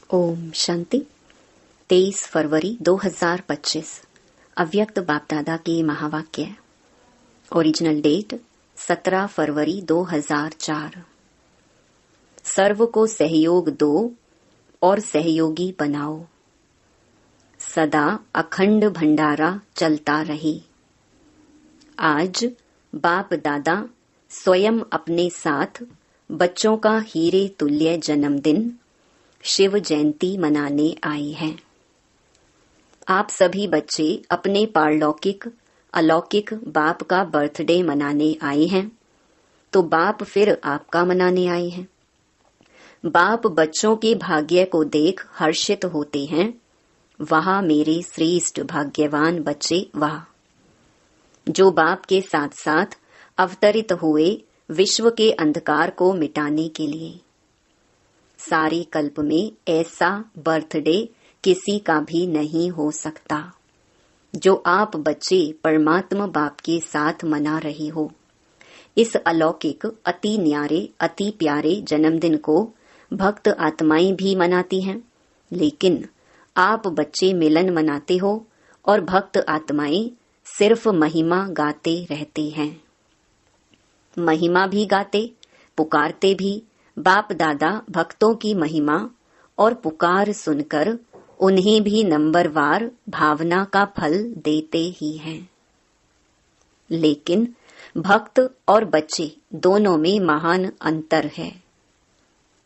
ओम शांति। 23 फरवरी 2025 अव्यक्त बाप दादा की महावाक्य। ओरिजिनल डेट 17 फरवरी 2004। सर्व को सहयोग दो और सहयोगी बनाओ। सदा अखंड भंडारा चलता रहे। आज बाप दादा स्वयं अपने साथ बच्चों का हीरे तुल्य जन्मदिन शिव जयंती मनाने आए हैं। आप सभी बच्चे अपने पारलौकिक अलौकिक बाप का बर्थडे मनाने आए हैं, तो बाप फिर आपका मनाने आए हैं। बाप बच्चों के भाग्य को देख हर्षित होते हैं। वहाँ मेरे श्रेष्ठ भाग्यवान बच्चे, वाह, जो बाप के साथ साथ अवतरित हुए विश्व के अंधकार को मिटाने के लिए। सारे कल्प में ऐसा बर्थडे किसी का भी नहीं हो सकता जो आप बच्चे परमात्मा बाप के साथ मना रहे हो। इस अलौकिक अति न्यारे अति प्यारे जन्मदिन को भक्त आत्माएं भी मनाती हैं, लेकिन आप बच्चे मिलन मनाते हो और भक्त आत्माएं सिर्फ महिमा गाते रहते हैं। महिमा भी गाते, पुकारते भी। बाप दादा भक्तों की महिमा और पुकार सुनकर उन्हें भी नंबरवार भावना का फल देते ही हैं। लेकिन भक्त और बच्चे दोनों में महान अंतर है।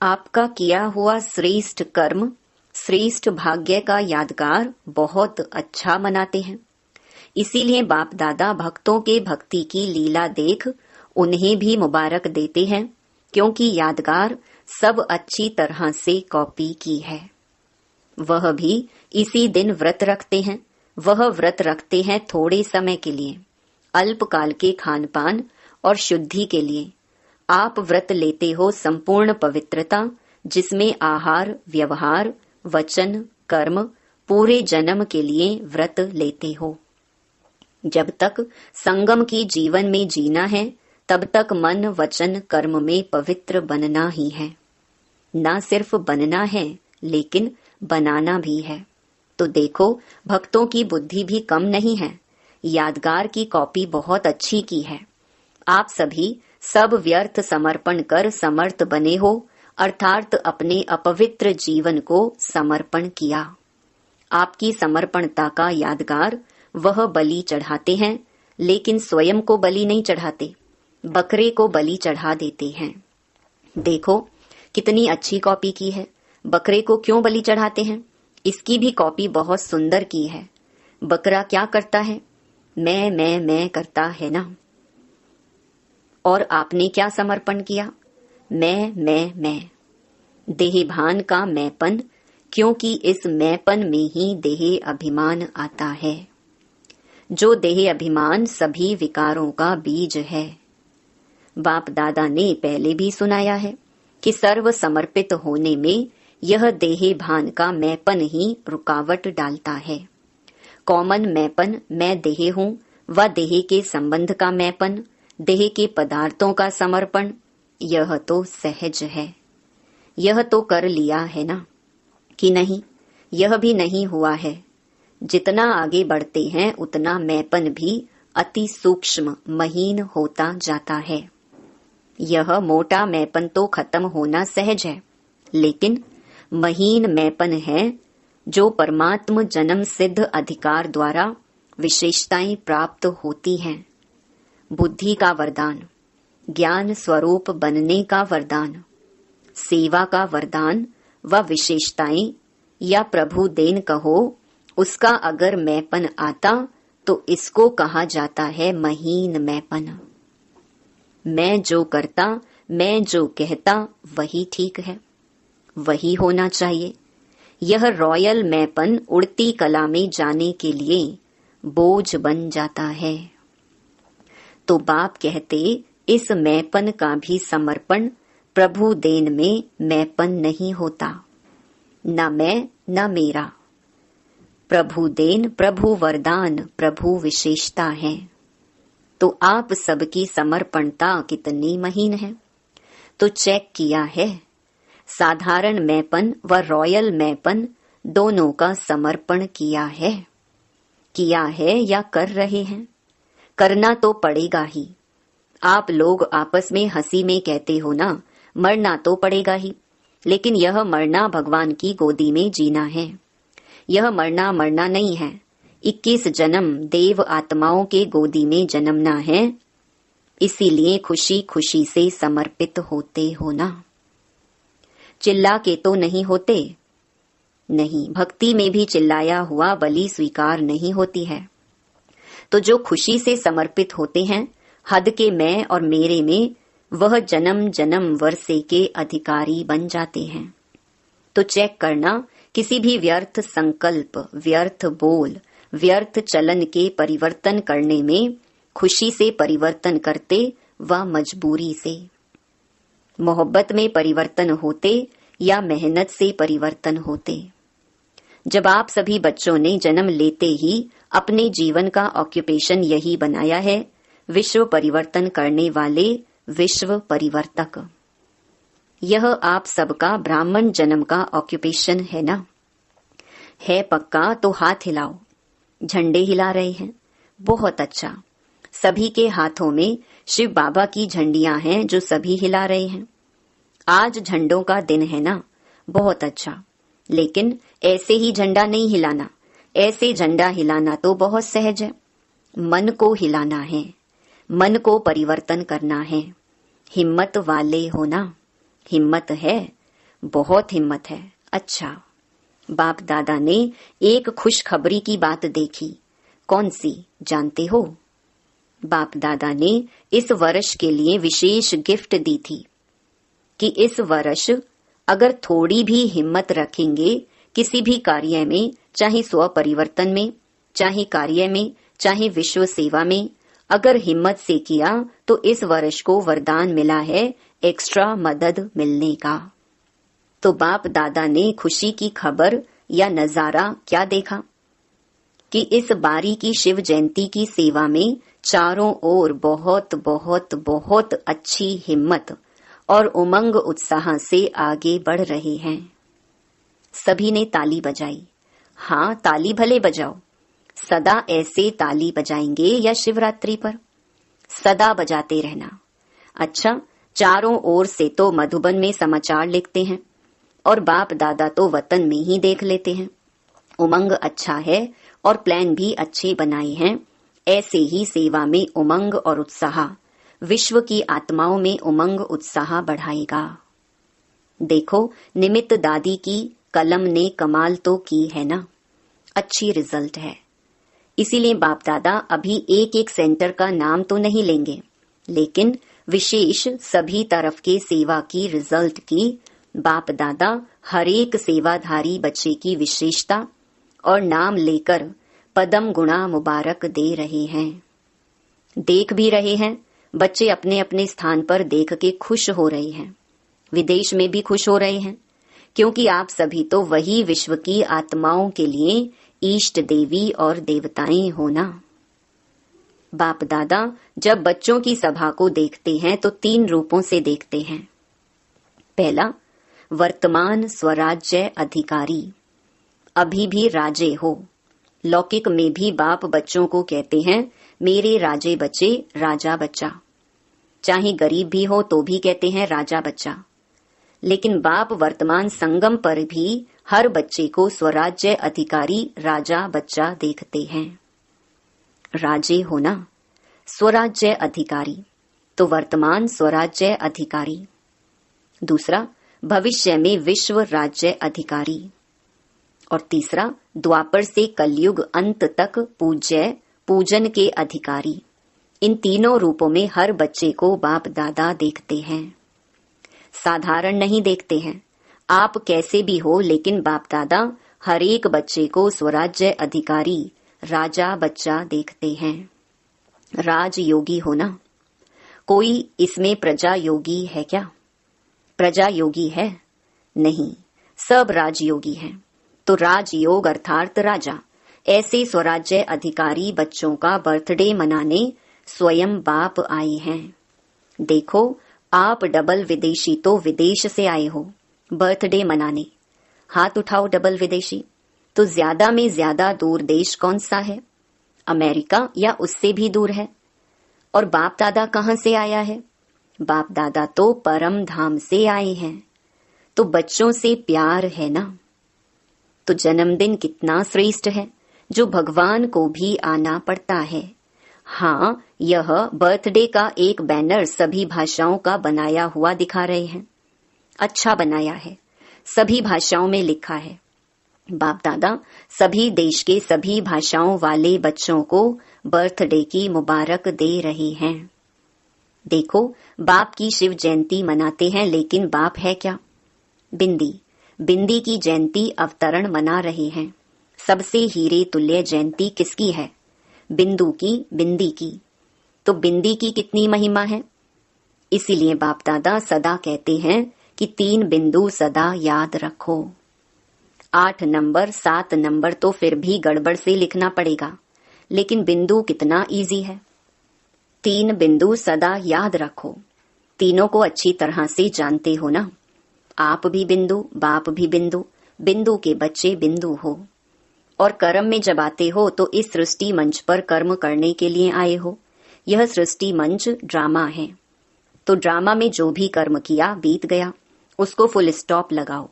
आपका किया हुआ श्रेष्ठ कर्म, श्रेष्ठ भाग्य का यादगार बहुत अच्छा मनाते हैं। इसीलिए बाप दादा भक्तों के भक्ति की लीला देख उन्हें भी मुबारक देते हैं, क्योंकि यादगार सब अच्छी तरह से कॉपी की है। वह भी इसी दिन व्रत रखते हैं। वह व्रत रखते हैं थोड़े समय के लिए, अल्पकाल के खान पान और शुद्धि के लिए। आप व्रत लेते हो संपूर्ण पवित्रता, जिसमें आहार, व्यवहार, वचन, कर्म पूरे जन्म के लिए व्रत लेते हो। जब तक संगम की जीवन में जीना है, तब तक मन वचन कर्म में पवित्र बनना ही है। ना सिर्फ बनना है, लेकिन बनाना भी है। तो देखो, भक्तों की बुद्धि भी कम नहीं है। यादगार की कॉपी बहुत अच्छी की है। आप सभी सब व्यर्थ समर्पण कर समर्थ बने हो, अर्थात अपने अपवित्र जीवन को समर्पण किया। आपकी समर्पणता का यादगार वह बलि चढ़ाते हैं, लेकिन स्वयं को बलि नहीं चढ़ाते, बकरे को बलि चढ़ा देते हैं। देखो कितनी अच्छी कॉपी की है। बकरे को क्यों बलि चढ़ाते हैं? इसकी भी कॉपी बहुत सुंदर की है। बकरा क्या करता है? मैं करता है ना। और आपने क्या समर्पण किया? मैं। देहभान का मैंपन, क्योंकि इस मैंपन में ही देह अभिमान आता है। जो देह अभिमान सभी विकारों का बीज है। बाप दादा ने पहले भी सुनाया है कि सर्व समर्पित होने में यह देह भान का मैंपन ही रुकावट डालता है। कॉमन मैंपन, मैं देह हूँ, व देह के संबंध का मैंपन, देह के पदार्थों का समर्पण, यह तो सहज है। यह तो कर लिया है ना, कि नहीं? यह भी नहीं हुआ है। जितना आगे बढ़ते हैं उतना मैंपन भी अति सूक्ष्म महीन होता जाता है। यह मोटा मैंपन तो खत्म होना सहज है, लेकिन महीन मैंपन है जो परमात्म जन्म सिद्ध अधिकार द्वारा विशेषताएं प्राप्त होती हैं। बुद्धि का वरदान, ज्ञान स्वरूप बनने का वरदान, सेवा का वरदान व विशेषताएं या प्रभु देन कहो, उसका अगर मैंपन आता तो इसको कहा जाता है महीन मैंपन। मैं जो करता, मैं जो कहता, वही ठीक है, वही होना चाहिए। यह रॉयल मैंपन उड़ती कला में जाने के लिए बोझ बन जाता है। तो बाप कहते, इस मैंपन का भी समर्पण प्रभु देन में मैंपन नहीं होता। न मैं न मेरा। प्रभु देन, प्रभु वरदान, प्रभु विशेषता है। तो आप सबकी समर्पणता कितनी महीन है? तो चेक किया है। साधारण मैंपन व रॉयल मैंपन दोनों का समर्पण किया है या कर रहे हैं? करना तो पड़ेगा ही। आप लोग आपस में हंसी में कहते हो ना, मरना तो पड़ेगा ही, लेकिन यह मरना भगवान की गोदी में जीना है। यह मरना नहीं है। 21 जन्म देव आत्माओं के गोदी में जन्मना है। इसीलिए खुशी खुशी से समर्पित होते हो ना। चिल्ला के तो नहीं होते? नहीं, भक्ति में भी चिल्लाया हुआ बलि स्वीकार नहीं होती है। तो जो खुशी से समर्पित होते हैं, हद के मैं और मेरे में वह जन्म जन्म वर्षे के अधिकारी बन जाते हैं। तो चेक करना, किसी भी व्यर्थ संकल्प, व्यर्थ बोल, व्यर्थ चलन के परिवर्तन करने में खुशी से परिवर्तन करते व मजबूरी से, मोहब्बत में परिवर्तन होते या मेहनत से परिवर्तन होते। जब आप सभी बच्चों ने जन्म लेते ही अपने जीवन का ऑक्यूपेशन यही बनाया है, विश्व परिवर्तन करने वाले विश्व परिवर्तक, यह आप सबका ब्राह्मण जन्म का ऑक्यूपेशन है ना? है पक्का तो हाथ हिलाओ। झंडे हिला रहे हैं, बहुत अच्छा। सभी के हाथों में शिव बाबा की झंडियां हैं जो सभी हिला रहे हैं। आज झंडों का दिन है ना, बहुत अच्छा। लेकिन ऐसे ही झंडा नहीं हिलाना। ऐसे झंडा हिलाना तो बहुत सहज है। मन को हिलाना है, मन को परिवर्तन करना है। हिम्मत वाले हो ना? हिम्मत है, बहुत हिम्मत है। अच्छा, बाप दादा ने एक खुशखबरी की बात देखी। कौन सी जानते हो? बाप दादा ने इस वर्ष के लिए विशेष गिफ्ट दी थी कि इस वर्ष अगर थोड़ी भी हिम्मत रखेंगे किसी भी कार्य में, चाहे स्व परिवर्तन में, चाहे कार्य में, चाहे विश्व सेवा में, अगर हिम्मत से किया तो इस वर्ष को वरदान मिला है एक्स्ट्रा मदद मिलने का। तो बाप दादा ने खुशी की खबर या नजारा क्या देखा कि इस बारी की शिव जयंती की सेवा में चारों ओर बहुत बहुत बहुत अच्छी हिम्मत और उमंग उत्साह से आगे बढ़ रहे हैं। सभी ने ताली बजाई। हाँ, ताली भले बजाओ। सदा ऐसे ताली बजाएंगे या शिवरात्रि पर? सदा बजाते रहना। अच्छा, चारों ओर से तो मधुबन में समाचार लिखते हैं और बाप दादा तो वतन में ही देख लेते हैं। उमंग अच्छा है और प्लान भी अच्छे बनाए हैं। ऐसे ही सेवा में उमंग और उत्साह विश्व की आत्माओं में उमंग उत्साह बढ़ाएगा। देखो, निमित्त दादी की कलम ने कमाल तो की है ना, अच्छी रिजल्ट है। इसीलिए बाप दादा अभी एक एक सेंटर का नाम तो नहीं लेंगे, लेकिन विशेष सभी तरफ के सेवा की रिजल्ट की बाप दादा हर एक सेवाधारी बच्चे की विशेषता और नाम लेकर पदम गुणा मुबारक दे रहे हैं। देख भी रहे हैं, बच्चे अपने अपने स्थान पर देख के खुश हो रहे हैं। विदेश में भी खुश हो रहे हैं, क्योंकि आप सभी तो वही विश्व की आत्माओं के लिए इष्ट देवी और देवताएं हो ना। बाप दादा जब बच्चों की सभा को देखते हैं तो 3 रूपों से देखते हैं। पहला, वर्तमान स्वराज्य अधिकारी, अभी भी राजे हो। लौकिक में भी बाप बच्चों को कहते हैं मेरे राजे बच्चे, राजा बच्चा। चाहे गरीब भी हो तो भी कहते हैं राजा बच्चा। लेकिन बाप वर्तमान संगम पर भी हर बच्चे को स्वराज्य अधिकारी, राजा बच्चा देखते हैं। राजे होना, स्वराज्य अधिकारी, तो वर्तमान स्वराज्य अधिकारी। दूसरा, भविष्य में विश्व राज्य अधिकारी। और तीसरा, द्वापर से कलयुग अंत तक पूज्य, पूजन के अधिकारी। इन तीनों रूपों में हर बच्चे को बाप दादा देखते हैं। साधारण नहीं देखते हैं। आप कैसे भी हो, लेकिन बाप दादा हर एक बच्चे को स्वराज्य अधिकारी, राजा बच्चा देखते हैं। राजयोगी होना, कोई इसमें प्रजा योगी है क्या? प्रजा योगी है? नहीं, सब राजयोगी हैं। तो राजयोग अर्थात राजा। ऐसे स्वराज्य अधिकारी बच्चों का बर्थडे मनाने स्वयं बाप आए हैं। देखो, आप डबल विदेशी तो विदेश से आए हो, बर्थडे मनाने। हाथ उठाओ डबल विदेशी। तो ज्यादा में ज्यादा दूर देश कौन सा है? अमेरिका या उससे भी दूर है? और बाप दादा कहां से आया है? बाप दादा तो परम धाम से आए हैं। तो बच्चों से प्यार है ना। तो जन्मदिन कितना श्रेष्ठ है जो भगवान को भी आना पड़ता है। हाँ, यह बर्थडे का एक बैनर सभी भाषाओं का बनाया हुआ दिखा रहे हैं। अच्छा बनाया है, सभी भाषाओं में लिखा है। बाप दादा सभी देश के सभी भाषाओं वाले बच्चों को बर्थडे की मुबारक दे रहे हैं। देखो, बाप की शिव जयंती मनाते हैं, लेकिन बाप है क्या? बिंदी। बिंदी की जयंती अवतरण मना रहे हैं। सबसे हीरे तुल्य जयंती किसकी है? बिंदु की, बिंदी की। तो बिंदी की कितनी महिमा है? इसीलिए बाप दादा सदा कहते हैं कि 3 बिंदु सदा याद रखो। 8 नंबर 7 नंबर तो फिर भी गड़बड़ से लिखना पड़ेगा, लेकिन बिंदु कितना इजी है। 3 बिंदु सदा याद रखो। तीनों को अच्छी तरह से जानते हो ना। आप भी बिंदु, बाप भी बिंदु, बिंदु के बच्चे बिंदु हो। और कर्म में जब आते हो तो इस सृष्टि मंच पर कर्म करने के लिए आए हो। यह सृष्टि मंच ड्रामा है। तो ड्रामा में जो भी कर्म किया बीत गया, उसको फुल स्टॉप लगाओ।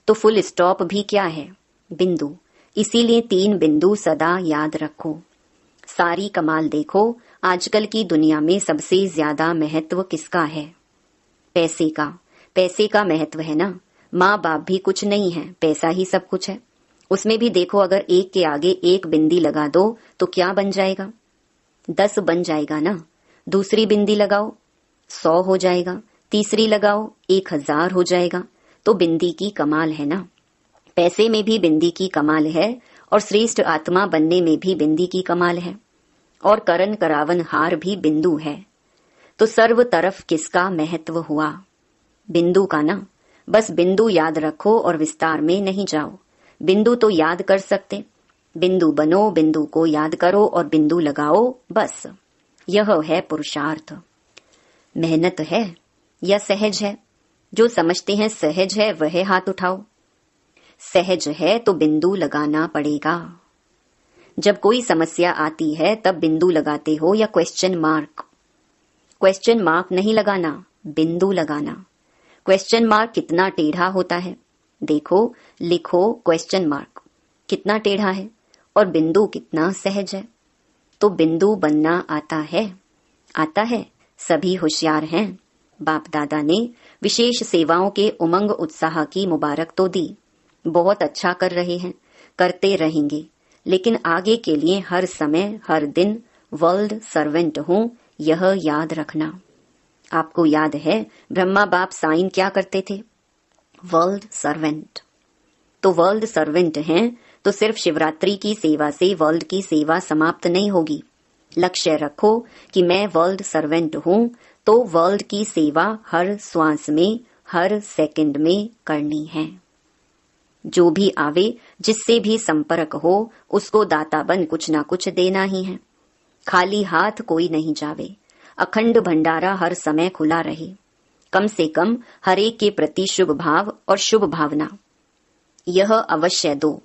तो फुल स्टॉप भी क्या है? बिंदु। इसीलिए 3 बिंदु सदा याद रखो। सारी कमाल देखो, आजकल की दुनिया में सबसे ज्यादा महत्व किसका है? पैसे का। पैसे का महत्व है ना। माँ बाप भी कुछ नहीं है, पैसा ही सब कुछ है। उसमें भी देखो, अगर एक के आगे एक बिंदी लगा दो तो क्या बन जाएगा? 10 बन जाएगा ना। दूसरी बिंदी लगाओ 100 हो जाएगा, तीसरी लगाओ 1000 हो जाएगा। तो बिंदी की कमाल है ना। पैसे में भी बिंदी की कमाल है, और श्रेष्ठ आत्मा बनने में भी बिंदी की कमाल है, और करण करावन हार भी बिंदु है। तो सर्व तरफ किसका महत्व हुआ? बिंदु का ना। बस बिंदु याद रखो और विस्तार में नहीं जाओ। बिंदु तो याद कर सकते, बिंदु बनो, बिंदु को याद करो और बिंदु लगाओ, बस यह है पुरुषार्थ। मेहनत है या सहज है? जो समझते हैं सहज है वह हाथ उठाओ। सहज है तो बिंदु लगाना पड़ेगा। जब कोई समस्या आती है तब बिंदु लगाते हो या क्वेश्चन मार्क? क्वेश्चन मार्क नहीं लगाना, बिंदु लगाना। क्वेश्चन मार्क कितना टेढ़ा होता है, देखो, लिखो क्वेश्चन मार्क कितना टेढ़ा है, और बिंदु कितना सहज है। तो बिंदु बनना आता है? आता है। सभी होशियार हैं। बाप दादा ने विशेष सेवाओं के उमंग उत्साह की मुबारक तो दी। बहुत अच्छा कर रहे हैं, करते रहेंगे, लेकिन आगे के लिए हर समय हर दिन वर्ल्ड सर्वेंट हूँ, यह याद रखना। आपको याद है ब्रह्मा बाप साइन क्या करते थे? World servant. तो वर्ल्ड सर्वेंट हैं तो सिर्फ शिवरात्रि की सेवा से वर्ल्ड की सेवा समाप्त नहीं होगी। लक्ष्य रखो कि मैं वर्ल्ड सर्वेंट हूँ, तो वर्ल्ड की सेवा हर श्वास में, हर सेकंड में करनी है। जो भी आवे, जिससे भी संपर्क हो, उसको दाता बन कुछ ना कुछ देना ही है। खाली हाथ कोई नहीं जावे। अखंड भंडारा हर समय खुला रहे। कम से कम हर एक के प्रति शुभ भाव और शुभ भावना यह अवश्य दो।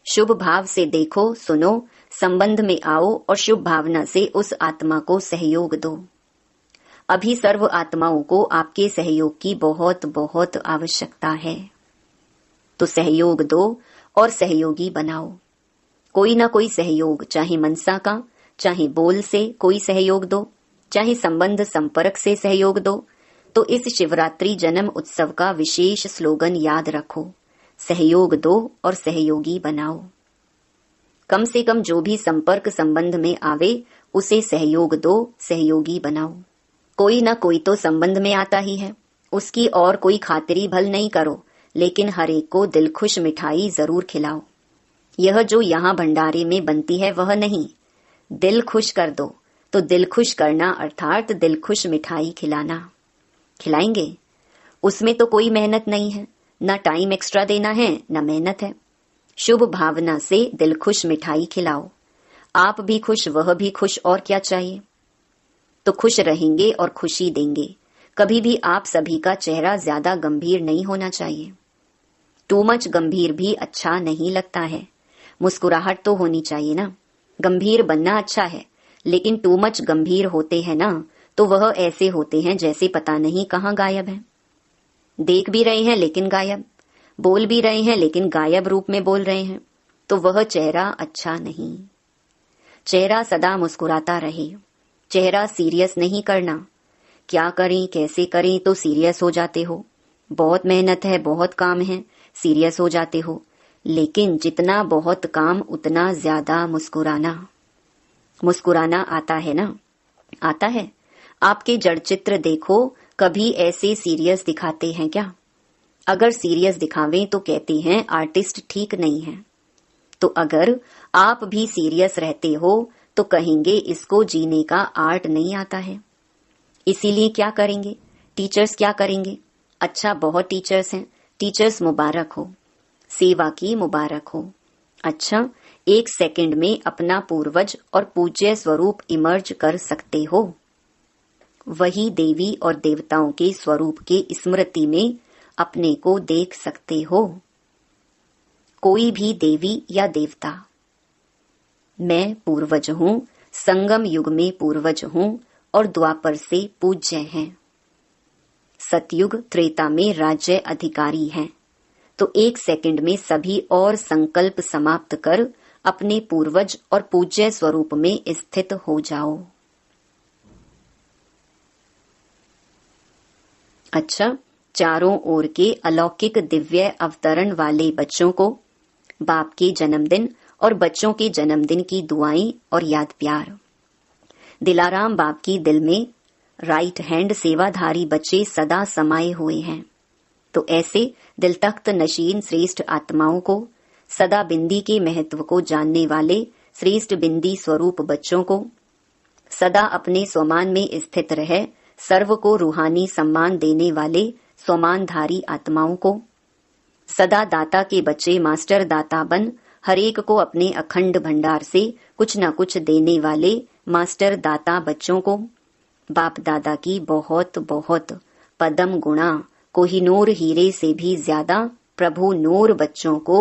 शुभ भाव से देखो, सुनो, संबंध में आओ और शुभ भावना से उस आत्मा को सहयोग दो। अभी सर्व आत्माओं को आपके सहयोग की बहुत बहुत आवश्यकता है। तो सहयोग दो और सहयोगी बनाओ। कोई ना कोई सहयोग, चाहे मनसा का, चाहे बोल से कोई सहयोग दो, चाहे संबंध संपर्क से सहयोग दो। तो इस शिवरात्रि जन्म उत्सव का विशेष स्लोगन याद रखो, सहयोग दो और सहयोगी बनाओ। कम से कम जो भी संपर्क संबंध में आवे उसे सहयोग दो, सहयोगी बनाओ। कोई ना कोई तो संबंध में आता ही है, उसकी और कोई खातिरी भल नहीं करो, लेकिन हर एक को दिल खुश मिठाई जरूर खिलाओ। यह जो यहाँ भंडारे में बनती है वह नहीं, दिल खुश कर दो। तो दिल खुश करना अर्थात दिल खुश मिठाई खिलाना। खिलाएंगे, उसमें तो कोई मेहनत नहीं है, न टाइम एक्स्ट्रा देना है, न मेहनत है। शुभ भावना से दिल खुश मिठाई खिलाओ। आप भी खुश, वह भी खुश, और क्या चाहिए। तो खुश रहेंगे और खुशी देंगे। कभी भी आप सभी का चेहरा ज्यादा गंभीर नहीं होना चाहिए। टू मच गंभीर भी अच्छा नहीं लगता है। मुस्कुराहट तो होनी चाहिए ना। गंभीर बनना अच्छा है, लेकिन टू मच गंभीर होते हैं ना तो वह ऐसे होते हैं जैसे पता नहीं कहाँ गायब है। देख भी रहे हैं लेकिन गायब, बोल भी रहे हैं लेकिन गायब रूप में बोल रहे हैं, तो वह चेहरा अच्छा नहीं। चेहरा सदा मुस्कुराता रहे। चेहरा सीरियस नहीं करना। क्या करें कैसे करें तो सीरियस हो जाते हो। बहुत मेहनत है, बहुत काम है, सीरियस हो जाते हो। लेकिन जितना बहुत काम उतना ज्यादा मुस्कुराना। मुस्कुराना आता है ना? आता है। आपके जड़ चित्र देखो, कभी ऐसे सीरियस दिखाते हैं क्या? अगर सीरियस दिखावें तो कहते हैं आर्टिस्ट ठीक नहीं है। तो अगर आप भी सीरियस रहते हो तो कहेंगे इसको जीने का आर्ट नहीं आता है। इसीलिए क्या करेंगे? टीचर्स क्या करेंगे? अच्छा, बहुत टीचर्स हैं, टीचर्स मुबारक हो, सेवा की मुबारक हो। अच्छा, 1 सेकंड में अपना पूर्वज और पूज्य स्वरूप इमर्ज कर सकते हो। वही देवी और देवताओं के स्वरूप के स्मृति में अपने को देख सकते हो। कोई भी देवी या देवता। मैं पूर्वज हूँ, संगम युग में पूर्वज हूँ और द्वापर से पूज्य हैं। सतयुग त्रेता में राज्य अधिकारी हैं। तो 1 सेकंड में सभी और संकल्प समाप्त कर अपने पूर्वज और पूज्य स्वरूप में स्थित हो जाओ। अच्छा, चारों ओर के अलौकिक दिव्य अवतरण वाले बच्चों को बाप के जन्मदिन और बच्चों के जन्मदिन की दुआएं और याद प्यार। दिलाराम बाप की दिल में राइट हैंड सेवाधारी बच्चे सदा समाये हुए हैं। तो ऐसे दिल तख्त नशीन श्रेष्ठ आत्माओं को, सदा बिंदी के महत्व को जानने वाले श्रेष्ठ बिंदी स्वरूप बच्चों को, सदा अपने स्वमान में स्थित रहे सर्व को रूहानी सम्मान देने वाले स्वमानधारी आत्माओं को, सदा दाता के बच्चे मास्टर दाता बन हरेक को अपने अखंड भंडार से कुछ न कुछ देने वाले मास्टर दाता बच्चों को, बाप दादा की बहुत बहुत पदम गुणा कोहिनूर हीरे से भी ज्यादा प्रभु नूर बच्चों को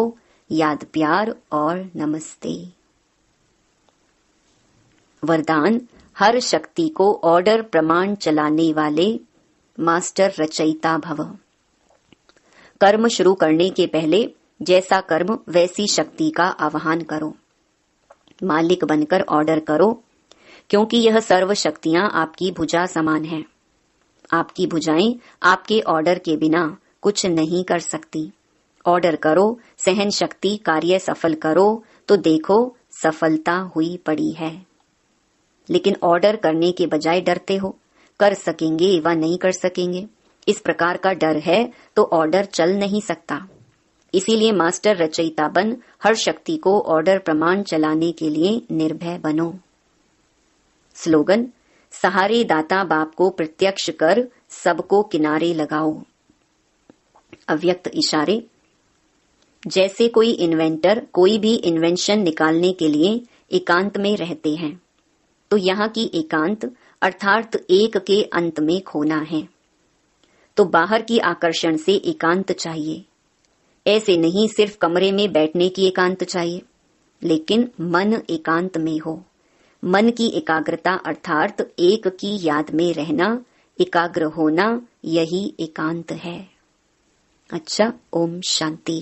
याद प्यार और नमस्ते। वरदान हर शक्ति को ऑर्डर प्रमाण चलाने वाले मास्टर रचयिता भव। कर्म शुरू करने के पहले जैसा कर्म वैसी शक्ति का आह्वान करो। मालिक बनकर ऑर्डर करो, क्योंकि यह सर्व शक्तियां आपकी भुजा समान हैं। आपकी भुजाएं आपके ऑर्डर के बिना कुछ नहीं कर सकती। ऑर्डर करो, सहन शक्ति कार्य सफल करो, तो देखो सफलता हुई पड़ी है। लेकिन ऑर्डर करने के बजाय डरते हो, कर सकेंगे व नहीं कर सकेंगे, इस प्रकार का डर है तो ऑर्डर चल नहीं सकता। इसीलिए मास्टर रचयिता बन हर शक्ति को ऑर्डर प्रमाण चलाने के लिए निर्भय बनो। स्लोगन सहारे दाता बाप को प्रत्यक्ष कर सबको किनारे लगाओ। अव्यक्त इशारे। जैसे कोई इन्वेंटर कोई भी इन्वेंशन निकालने के लिए एकांत में रहते हैं, तो यहाँ की एकांत अर्थात एक के अंत में खोना है। तो बाहर की आकर्षण से एकांत चाहिए। ऐसे नहीं सिर्फ कमरे में बैठने की एकांत चाहिए, लेकिन मन एकांत में हो। मन की एकाग्रता अर्थात एक की याद में रहना, एकाग्र होना, यही एकांत है। अच्छा, ओम शांति।